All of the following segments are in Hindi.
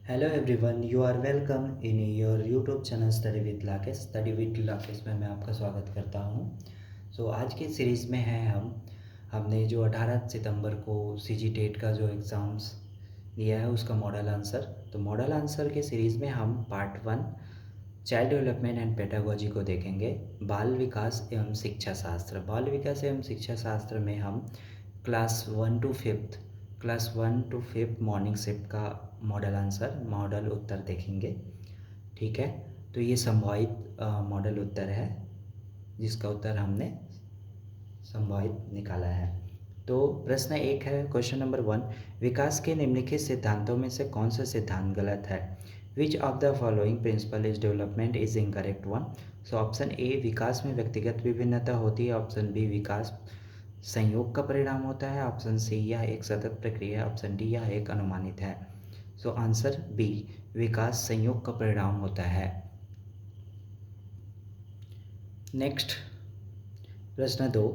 Hello everyone, you are welcome in your YouTube channel study with Lakesh. Study with Lakesh में मैं आपका स्वागत करता हूं। आज की सीरीज़ में है हमने जो 18 सितंबर को सीजी टेट का जो एग्ज़ाम्स लिया है उसका मॉडल आंसर। तो मॉडल आंसर के सीरीज़ में हम part 1 child development and pedagogy को देखेंगे। बाल विकास एवं शिक्षा शास्त्र। बाल विकास एवं शिक्षा शास्त्र में हम क्लास 1 to 5 मॉर्निंग शिफ्ट का मॉडल उत्तर देखेंगे। ठीक है, तो ये संभावित मॉडल उत्तर है जिसका उत्तर हमने संभावित निकाला है। तो प्रश्न 1 है, क्वेश्चन नंबर 1, विकास के निम्नलिखित सिद्धांतों में से कौन सा सिद्धांत गलत है? Which of the following principle is development is incorrect one? So option A, विकास में व्यक्तिगत विभिन्नता होती है। ऑप्शन बी, विकास संयोग का परिणाम होता है। ऑप्शन सी, यह एक सतत प्रक्रिया है। ऑप्शन डी, यह एक अनुमानित है। सो आंसर बी, विकास संयोग का परिणाम होता है। नेक्स्ट प्रश्न 2,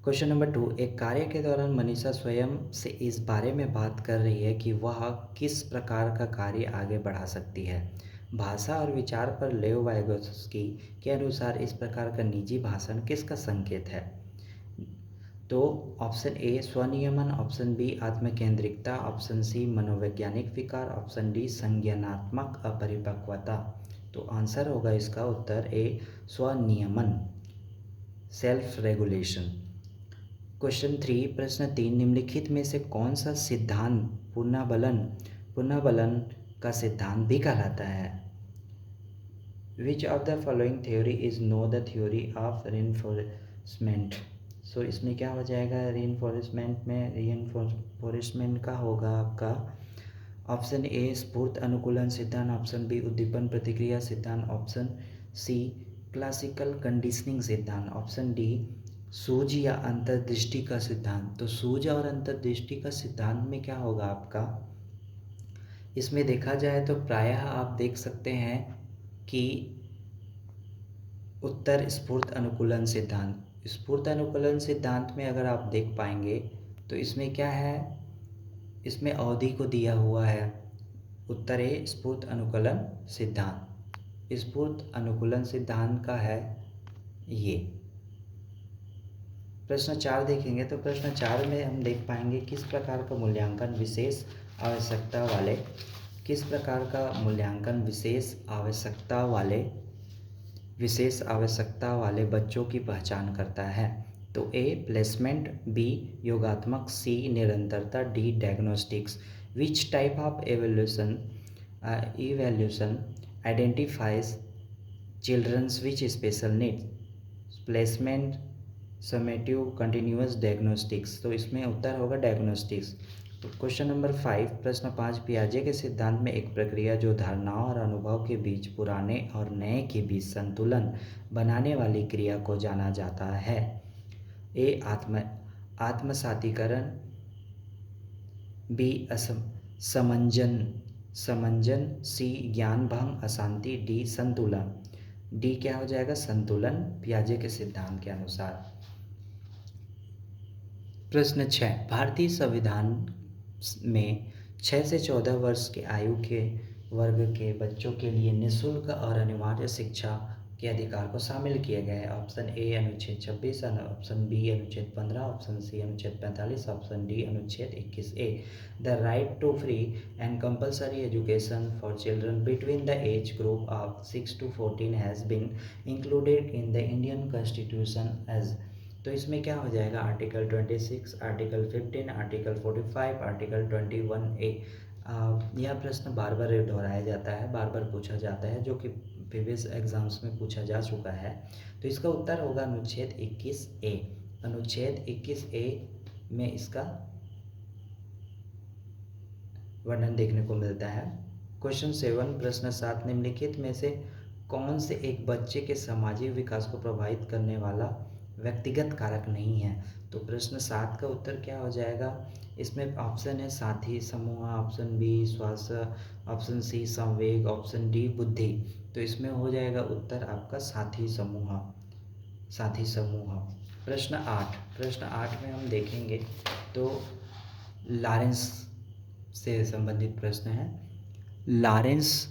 क्वेश्चन नंबर 2, एक कार्य के दौरान मनीषा स्वयं से इस बारे में बात कर रही है कि वह किस प्रकार का कार्य आगे बढ़ा सकती है। भाषा और विचार पर लेव वाइगोत्स्की के अनुसार इस प्रकार का निजी भाषण किसका संकेत है? तो ऑप्शन ए, स्वनियमन। ऑप्शन बी, आत्मकेंद्रिकता। ऑप्शन सी, मनोवैज्ञानिक विकार। ऑप्शन डी, संज्ञानात्मक अपरिपक्वता। तो आंसर होगा इसका उत्तर ए, स्वनियमन, सेल्फ रेगुलेशन। क्वेश्चन 3, प्रश्न 3, निम्नलिखित में से कौन सा सिद्धांत पुनर्बलन का सिद्धांत भी कहलाता है? Which of the following theory is no the theory of reinforcement? So इसमें क्या हो जाएगा? रीइंफोर्समेंट का होगा आपका ऑप्शन ए, स्फूर्त अनुकूलन सिद्धांत। ऑप्शन बी, उद्दीपन प्रतिक्रिया सिद्धांत। ऑप्शन सी, क्लासिकल कंडीशनिंग सिद्धांत। ऑप्शन डी, सूझ या अंतर्दृष्टि का सिद्धांत। तो सूझ और अंतर्दृष्टि का सिद्धांत में क्या होगा आपका? इसमें देखा जाए तो प्रायः आप देख सकते हैं कि उत्तर स्फूर्त अनुकूलन सिद्धांत। स्फूर्त अनुकूलन सिद्धांत में अगर आप देख पाएंगे तो इसमें क्या है, इसमें अवधि को दिया हुआ है। उत्तर है स्फूर्त अनुकूलन सिद्धांत। स्फूर्त अनुकूलन सिद्धांत का है ये। प्रश्न 4 देखेंगे तो प्रश्न 4 में हम देख पाएंगे किस प्रकार का मूल्यांकन विशेष आवश्यकता वाले बच्चों की पहचान करता है। तो ए, प्लेसमेंट। बी, योगात्मक। सी, निरंतरता। D, diagnostics. Which type of evaluation identifies childrens which special needs? Placement, summative, continuous, diagnostics. तो इसमें उत्तर होगा डायग्नोस्टिक्स। क्वेश्चन नंबर 5, प्रश्न 5, पियाजे के सिद्धांत में एक प्रक्रिया जो धारणाओं और अनुभव के बीच, पुराने और नए के बीच संतुलन बनाने वाली क्रिया को जाना जाता है। ए, आत्मसातीकरण। बी, समंजन। सी, ज्ञान भंग, अशांति। डी, संतुलन। डी क्या हो जाएगा? संतुलन, पियाजे के सिद्धांत के अनुसार। प्रश्न 6, भारतीय संविधान में 6 से 14 वर्ष के आयु के वर्ग के बच्चों के लिए निःशुल्क और अनिवार्य शिक्षा के अधिकार को शामिल किया गया है। ऑप्शन ए, अनुच्छेद 26। ऑप्शन बी, अनुच्छेद 15। ऑप्शन सी, अनुच्छेद 45। ऑप्शन डी, अनुच्छेद 21 ए। The right to free and compulsory education for children between the age group of 6 to 14 has been included in the Indian constitution as. तो इसमें क्या हो जाएगा? Article 26, article 15, article 45, article 21A। यह प्रश्न बार बार दोहराया जाता है, बार बार पूछा जाता है, जो कि प्रीवियस एग्जाम्स में पूछा जा चुका है। तो इसका उत्तर होगा अनुच्छेद 21A। अनुच्छेद 21A में इसका वर्णन देखने को मिलता है। क्वेश्चन 7, प्रश्न 7, निम्नलिखित में से कौन से एक बच्चे के सामाजिक विकास को प्रभावित करने वाला व्यक्तिगत कारक नहीं है? तो प्रश्न 7 का उत्तर क्या हो जाएगा? इसमें ऑप्शन है साथी समूह। ऑप्शन बी, स्वास्थ्य। ऑप्शन सी, संवेग। ऑप्शन डी, बुद्धि। तो इसमें हो जाएगा उत्तर आपका साथी समूह। प्रश्न 8 में हम देखेंगे तो लॉरेंस से संबंधित प्रश्न है। लॉरेंस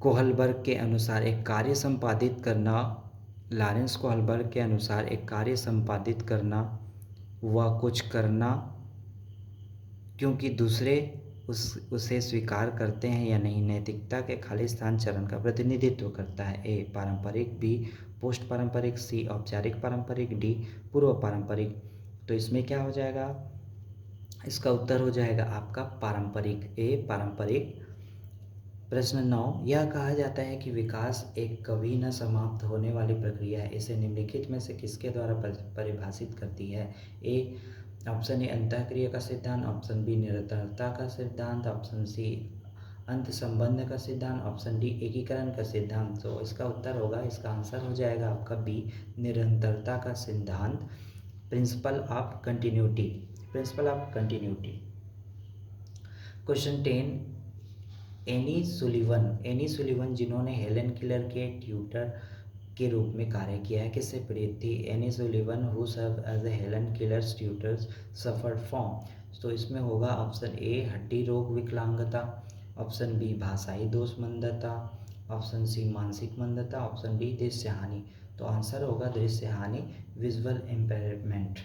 कोहलबर्ग के अनुसार एक कार्य संपादित करना लॉरेंस कोहलबर्ग के अनुसार एक कार्य संपादित करना व कुछ करना क्योंकि दूसरे उसे स्वीकार करते हैं या नहीं नैतिकता के खालिस्तान चरण का प्रतिनिधित्व करता है। ए पारंपरिक, बी पोस्ट पारंपरिक, सी औपचारिक पारंपरिक, डी पूर्व पारंपरिक। तो इसमें क्या हो जाएगा, इसका उत्तर हो जाएगा आपका पारंपरिक, ए पारंपरिक। प्रश्न 9, यह कहा जाता है कि विकास एक कभी न समाप्त होने वाली प्रक्रिया है, इसे निम्नलिखित में से किसके द्वारा परिभाषित करती है। ए ऑप्शन ए अंतःक्रिया का सिद्धांत, ऑप्शन बी निरंतरता का सिद्धांत, ऑप्शन सी अंत संबंध का सिद्धांत, ऑप्शन डी एकीकरण का सिद्धांत। तो इसका उत्तर होगा, इसका आंसर हो जाएगा आपका बी निरंतरता का सिद्धांत, principle of continuity, principle of continuity. Question 10, Annie Sullivan जिन्होंने हेलन किलर के ट्यूटर के रूप में कार्य किया है, किससे पीड़ित थी। Annie Sullivan who serve as a Helen Keller's tutors suffered from. तो इसमें होगा ऑप्शन ए हड्डी रोग विकलांगता, ऑप्शन बी भाषाई दोष मंदता, ऑप्शन सी मानसिक मंदता, ऑप्शन डी दृश्य हानि। तो आंसर होगा दृश्य हानि, विजुअल इम्पेयरमेंट।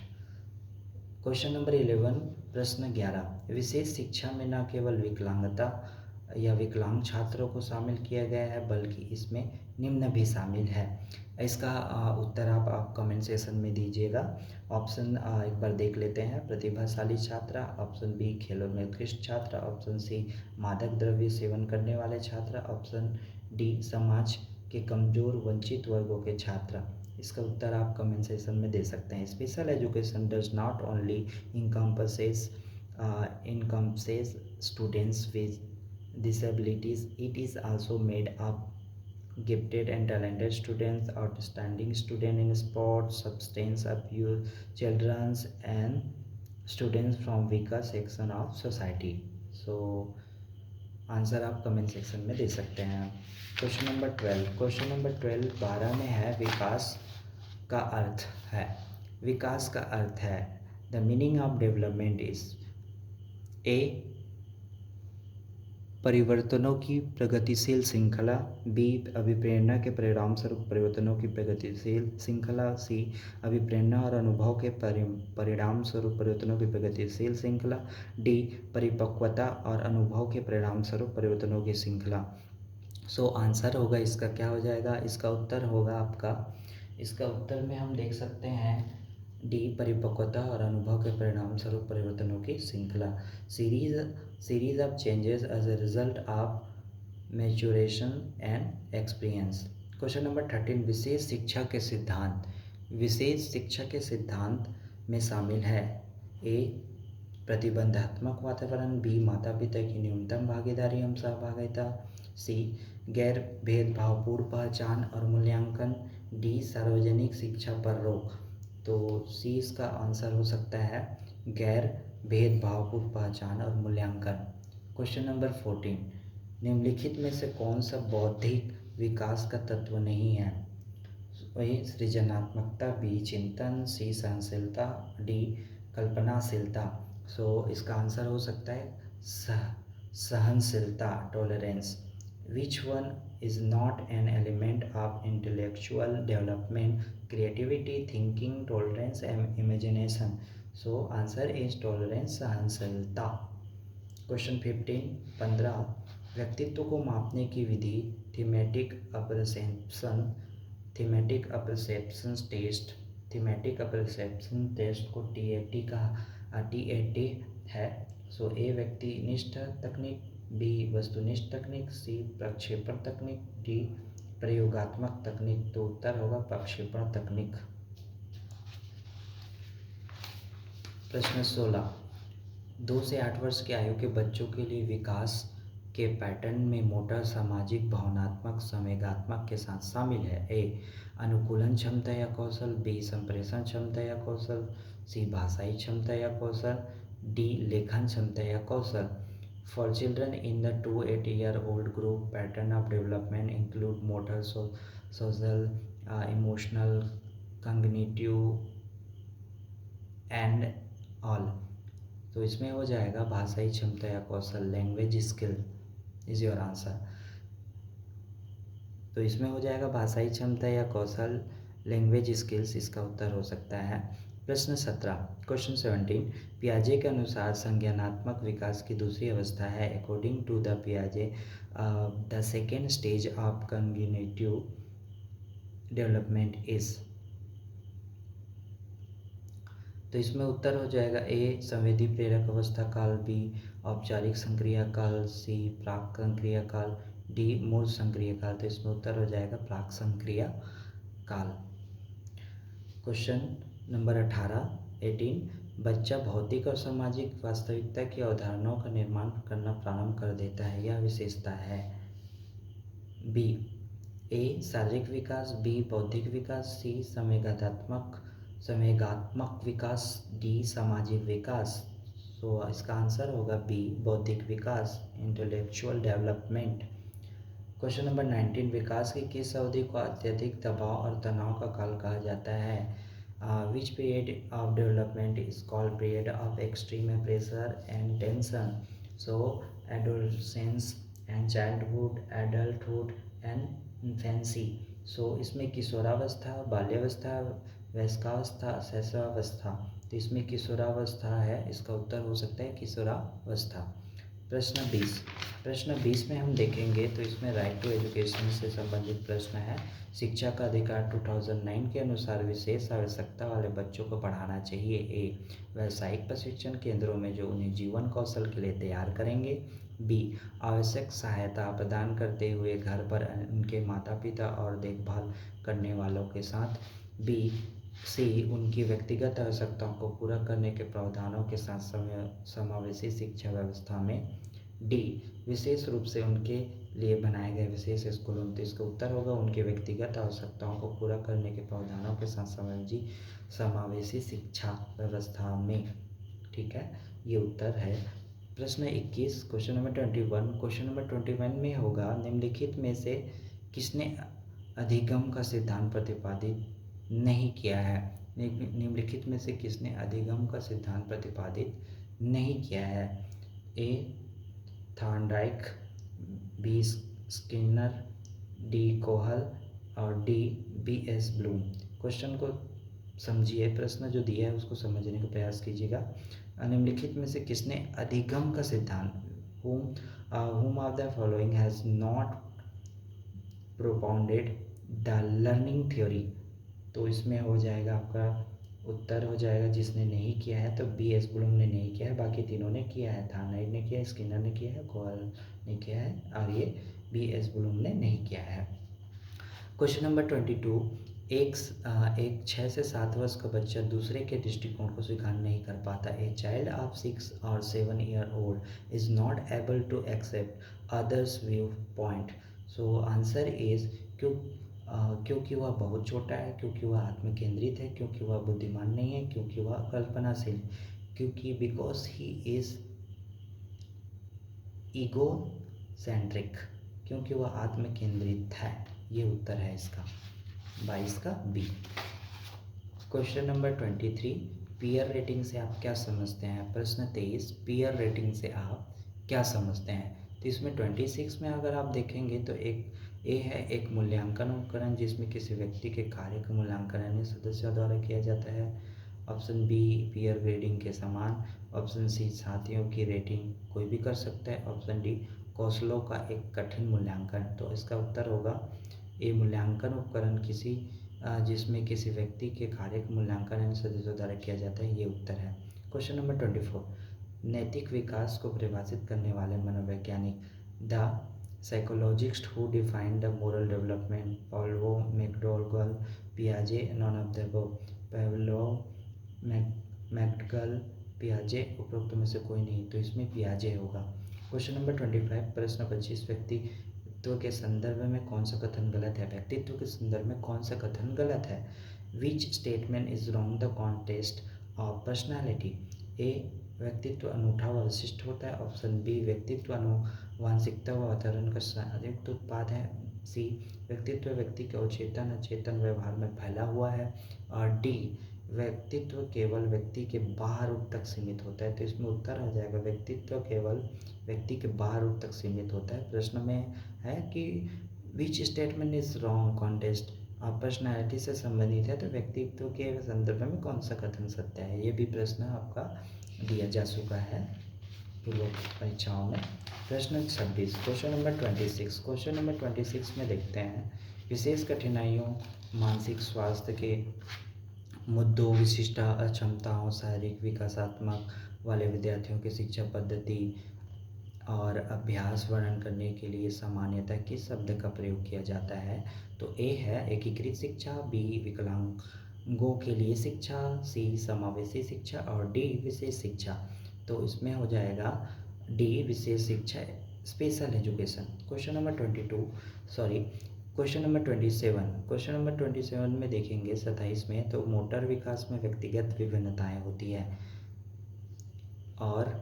क्वेश्चन नंबर 11, प्रश्न 11, विशेष शिक्षा में न केवल विकलांगता या विकलांग छात्रों को शामिल किया गया है बल्कि इसमें निम्न भी शामिल है। इसका उत्तर आप कमेंट सेक्शन में दीजिएगा। ऑप्शन एक बार देख लेते हैं, प्रतिभाशाली छात्रा, ऑप्शन बी खेलों में उत्कृष्ट छात्रा, ऑप्शन सी मादक द्रव्य सेवन करने वाले छात्रा, ऑप्शन डी समाज के कमजोर वंचित वर्गों के छात्रा। इसका उत्तर आप कमेंट सेक्शन में दे सकते हैं। Special education does not only encompasses students with disabilities, it is also made up gifted and talented students, outstanding student in sports, substance abuse children and students from weaker section of society। so answer आप कमेंट सेक्शन में दे सकते हैं। क्वेश्चन नंबर 12 12 में है विकास का अर्थ है। विकास का अर्थ है, the meaning of development is a परिवर्तनों की प्रगतिशील श्रृंखला, बी अभिप्रेरणा के परिणाम स्वरूप परिवर्तनों की प्रगतिशील श्रृंखला, सी अभिप्रेरणा और अनुभव के परिणाम स्वरूप परिवर्तनों की प्रगतिशील श्रृंखला, डी परिपक्वता और अनुभव के परिणाम स्वरूप परिवर्तनों की श्रृंखला। सो आंसर होगा इसका क्या हो जाएगा, इसका उत्तर होगा आपका, इसका उत्तर में हम देख सकते हैं डी परिपक्वता और अनुभव के परिणाम स्वरूप परिवर्तनों की श्रृंखला, series of changes as a result of maturation and experience. Question number 13, विशेष शिक्षा के सिद्धांत। विशेष शिक्षा के सिद्धांत में शामिल है ए प्रतिबंधात्मक वातावरण, बी माता पिता की न्यूनतम भागीदारी एवं सहभागिता, सी गैर भेदभावपूर्ण पहचान और मूल्यांकन, डी सार्वजनिक शिक्षा पर रोक। तो सी इसका आंसर हो सकता है गैर भेदभावपूर्ण पहचान और मूल्यांकन। क्वेश्चन नंबर 14, निम्नलिखित में से कौन सा बौद्धिक विकास का तत्व नहीं है। वही सृजनात्मकता, बी चिंतन, सी सहनशीलता, डी कल्पनाशीलता। सो इसका आंसर हो सकता है सहनशीलता, tolerance. Which one is not an element of intellectual development, creativity, thinking, tolerance and imagination? So answer is tolerance, सहनशीलता। क्वेश्चन 15 व्यक्तित्व को मापने की विधि, थीमेटिक अपर्सेप्शन टेस्ट, थीमेटिक अपर्सेप्शन टेस्ट को TAT है। सो ए व्यक्तिनिष्ठ तकनीक, बी वस्तुनिष्ठ तकनीक, सी प्रक्षेपण तकनीक, डी प्रयोगात्मक तकनीक। तो उत्तर होगा प्रक्षेपण तकनीक। प्रश्न 16, 2 से 8 वर्ष की आयु के बच्चों के लिए विकास के पैटर्न में मोटर, सामाजिक, भावनात्मक, संवेगात्मक के साथ शामिल है। ए अनुकूलन क्षमता या कौशल, बी संप्रेषण क्षमता या कौशल, सी भाषाई क्षमता या कौशल, डी लेखन क्षमता या कौशल। For children in the 2 to 8-year-old group, pattern of development include motor, social, emotional, cognitive and all। तो इसमें हो जाएगा भाषाई क्षमता या कौशल, language skill. Is your answer. तो इसमें हो जाएगा भाषाई क्षमता या कौशल, लैंग्वेज स्किल्स, इसका उत्तर हो सकता है। प्रश्न 17, क्वेश्चन 17, पियाजे के अनुसार संज्ञानात्मक विकास की दूसरी अवस्था है। अकॉर्डिंग टू द पियाजे the second stage of cognitive development is. तो इसमें उत्तर हो जाएगा ए संवेदी प्रेरक अवस्था काल, बी औपचारिक संक्रिया काल, सी प्राक संक्रिया काल, डी मूल संक्रिया काल। तो इसमें उत्तर हो जाएगा प्राक संक्रिया काल। क्वेश्चन नंबर 18, बच्चा भौतिक और सामाजिक वास्तविकता की अवधारणाओं का निर्माण करना प्रारंभ कर देता है, यह विशेषता है। बी ए शारीरिक विकास, बी बौद्धिक विकास, सी संवेगात्मक विकास, डी सामाजिक विकास। तो इसका आंसर होगा बी बौद्धिक विकास, इंटेलेक्चुअल डेवलपमेंट। क्वेश्चन नंबर 19, विकास की किस अवधि को अत्यधिक दबाव और तनाव का काल कहा जाता है? Which period of development is called period of extreme pressure and tension? So adolescence and childhood, adulthood and infancy. So इसमें किशोरावस्था, बाल्यावस्था, वयस्कावस्था, शैशवावस्था। तो इसमें किशोरावस्था है, इसका उत्तर हो सकता है किशोरावस्था। प्रश्न 20 में हम देखेंगे तो इसमें राइट टू एजुकेशन से संबंधित प्रश्न है। शिक्षा का अधिकार 2009 के अनुसार विशेष आवश्यकता वाले बच्चों को पढ़ाना चाहिए। ए व्यावसायिक प्रशिक्षण केंद्रों में जो उन्हें जीवन कौशल के लिए तैयार करेंगे। बी आवश्यक सहायता प्रदान करते हुए घर पर उनके माता पिता और देखभाल करने वालों के साथ। बी सी उनकी व्यक्तिगत आवश्यकताओं को पूरा करने के प्रावधानों के साथ समावेशी शिक्षा व्यवस्था में। डी विशेष रूप से उनके लिए बनाए गए विशेष स्कूलों में। तो इसका उत्तर होगा उनके व्यक्तिगत आवश्यकताओं को पूरा करने के प्रावधानों के साथ समावेशी शिक्षा व्यवस्था में। ठीक है, ये उत्तर है। प्रश्न 21, क्वेश्चन नंबर 21, क्वेश्चन नंबर 21 में होगा निम्नलिखित में से किसने अधिगम का सिद्धांत प्रतिपादित नहीं किया है? निम्नलिखित में से किसने अधिगम का सिद्धांत प्रतिपादित नहीं किया है? ए थॉर्नडाइक, बी स्किनर, डी कोहल और डी बी.एस. ब्लूम। क्वेश्चन को समझिए, प्रश्न जो दिया है उसको समझने का प्रयास कीजिएगा। निम्नलिखित में से किसने अधिगम का सिद्धांत, whom of the following has not propounded the learning theory? तो इसमें हो जाएगा आपका उत्तर हो जाएगा जिसने नहीं किया है तो बी.एस. ब्लूम ने नहीं किया है, बाकी तीनों ने किया है। थॉर्नडाइक ने किया है, स्किनर ने किया है, कोहल ने किया है और ये बी.एस. ब्लूम ने नहीं किया है। क्वेश्चन नंबर 22, एक 6 से 7 वर्ष का बच्चा दूसरे के दृष्टिकोण को स्वीकार नहीं कर पाता। ए चाइल्ड ऑफ 6 और 7 year old is not able to accept others view point. So answer is क्योंकि वह बहुत छोटा है, क्योंकि वह आत्मकेंद्रित है, क्योंकि वह बुद्धिमान नहीं है, क्योंकि वह कल्पनाशील, क्योंकि because he is ego centric, क्योंकि वह आत्मकेंद्रित है। ये उत्तर है इसका 22 का B. Question number 23, peer rating से आप क्या समझते हैं? प्रश्न 23, पीयर रेटिंग से आप क्या समझते हैं? तो इसमें 26 में अगर आप देखेंगे तो एक ए है एक मूल्यांकन उपकरण जिसमें किसी व्यक्ति के कार्य का मूल्यांकन अन्य सदस्यों द्वारा किया जाता है। ऑप्शन बी पीयर ग्रेडिंग के समान। ऑप्शन सी साथियों की रेटिंग कोई भी कर सकता है। ऑप्शन डी कौशलों का एक कठिन मूल्यांकन। तो इसका उत्तर होगा ए मूल्यांकन उपकरण जिसमें किसी व्यक्ति के कार्य का मूल्यांकन अन्य सदस्यों द्वारा किया जाता है, ये उत्तर है। क्वेश्चन नंबर 24, नैतिक विकास को परिभाषित करने वाले मनोवैज्ञानिक। The psychologist who defined the moral development, पाव्लोव, मैकडोगल, पियाजे, none of the above. पाव्लोव, मैकडोगल, पियाजे, उपरोक्त में से कोई नहीं, तो इसमें पियाजे होगा। क्वेश्चन नंबर 25, प्रश्न 25, व्यक्तित्व के संदर्भ में कौन सा कथन गलत है? व्यक्तित्व के संदर्भ में कौन सा कथन गलत है? Which statement is wrong the contest of personality? A व्यक्तित्व अनूठा व विशिष्ट होता है। ऑप्शन बी व्यक्तित्व आनुवांशिकता व वातावरण का संयुक्त उत्पाद है। सी व्यक्तित्व व्यक्ति के अवचेतन अचेतन व्यवहार में फैला हुआ है। और डी व्यक्तित्व केवल व्यक्ति के बाहर तक सीमित होता है। तो इसमें उत्तर आ जाएगा व्यक्तित्व केवल व्यक्ति के बाहर तक सीमित होता है। प्रश्न में है कि विच स्टेटमेंट इज रॉन्ग कॉन्टेस्ट, आप पर्सनैलिटी से संबंधित है तो व्यक्तित्व के संदर्भ में कौन सा कथन सत्य है। ये भी प्रश्न आपका दिया जा चुका है पूर्व परीक्षाओं में। प्रश्न 26, क्वेश्चन नंबर 26। क्वेश्चन नंबर 26 में देखते हैं विशेष कठिनाइयों, मानसिक स्वास्थ्य के मुद्दों, विशिष्ट अक्षमताओं, शारीरिक विकासात्मक वाले विद्यार्थियों की शिक्षा पद्धति और अभ्यास वर्णन करने के लिए सामान्यतः किस शब्द का प्रयोग किया जाता है। तो ए है एकीकृत शिक्षा, बी विकलांगों के लिए शिक्षा, सी समावेशी शिक्षा और डी विशेष शिक्षा। तो इसमें हो जाएगा डी विशेष शिक्षा, special education. Question number 27। Question number 27 में देखेंगे 27 में, तो मोटर विकास में व्यक्तिगत विभिन्नताएं होती है और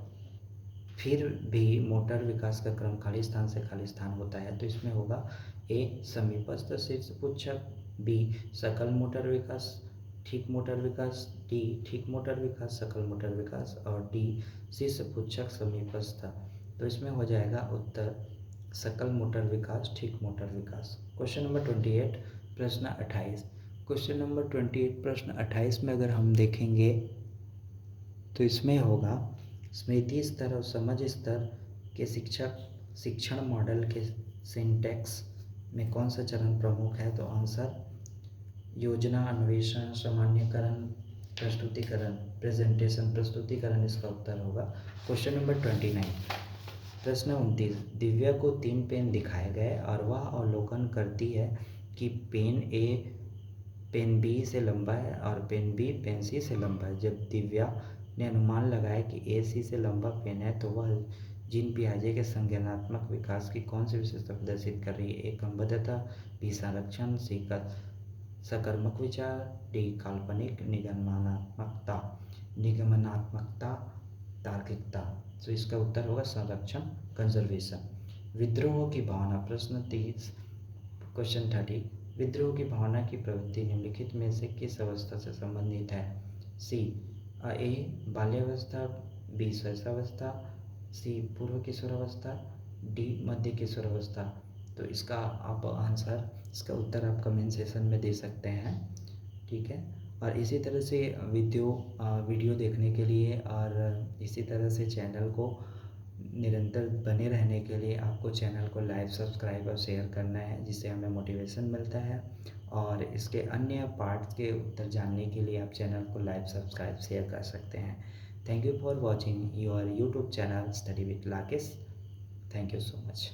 फिर भी मोटर विकास का क्रम खाली स्थान से खाली स्थान होता है। तो इसमें होगा ए समीपस्थ शीर्ष पुच्छक, बी सकल मोटर विकास, ठीक मोटर विकास, डी ठीक मोटर विकास, सकल मोटर विकास और डी शीर्ष पुच्छक समीपस्थ। तो इसमें हो जाएगा उत्तर सकल मोटर विकास, ठीक मोटर विकास। क्वेश्चन नंबर 28 प्रश्न 28। क्वेश्चन नंबर 28 प्रश्न 28 में अगर हम देखेंगे तो इसमें होगा स्मृति स्तर और समझ स्तर के शिक्षण मॉडल के सिंटैक्स में कौन सा चरण प्रमुख है। तो आंसर योजना, अन्वेषण, सामान्यकरण, प्रस्तुतिकरण, प्रेजेंटेशन, प्रस्तुतिकरण इसका उत्तर होगा। क्वेश्चन नंबर 29 प्रश्न 29। दिव्या को 3 पेन दिखाए गए और वह अवलोकन करती है कि पेन ए पेन बी से लंबा है और पेन बी पेन सी से लंबा है। जब दिव्या ने अनुमान लगाया कि ए सी से लंबा पेन है तो वह जीन पियाजे के संज्ञानात्मक विकास की कौन सी विशेषता प्रदर्शित कर रही है। ए क्रमबद्धता, बी संरक्षण, सी सकर्मक विचार, डी काल्पनिक निगमनात्मकता, तार्किकता। तो इसका उत्तर होगा संरक्षण, कंजर्वेशन। विद्रोह की भावना प्रश्न 30। क्वेश्चन 30 विद्रोह की भावना की प्रवृत्ति निम्नलिखित में से किस अवस्था से संबंधित है। सी ए बाल्यावस्था, बी शैशवावस्था, सी पूर्व किशोरावस्था, डी मध्य किशोरावस्था। तो इसका आप आंसर, इसका उत्तर आप कमेंट सेशन में दे सकते हैं, ठीक है। और इसी तरह से वीडियो देखने के लिए और इसी तरह से चैनल को निरंतर बने रहने के लिए आपको चैनल को लाइक, सब्सक्राइब और शेयर करना है, जिससे हमें मोटिवेशन मिलता है। और इसके अन्य पार्ट्स के उत्तर जानने के लिए आप चैनल को लाइक, सब्सक्राइब, शेयर कर सकते हैं। Thank you for watching your YouTube channel study with Rakesh. Thank you so much.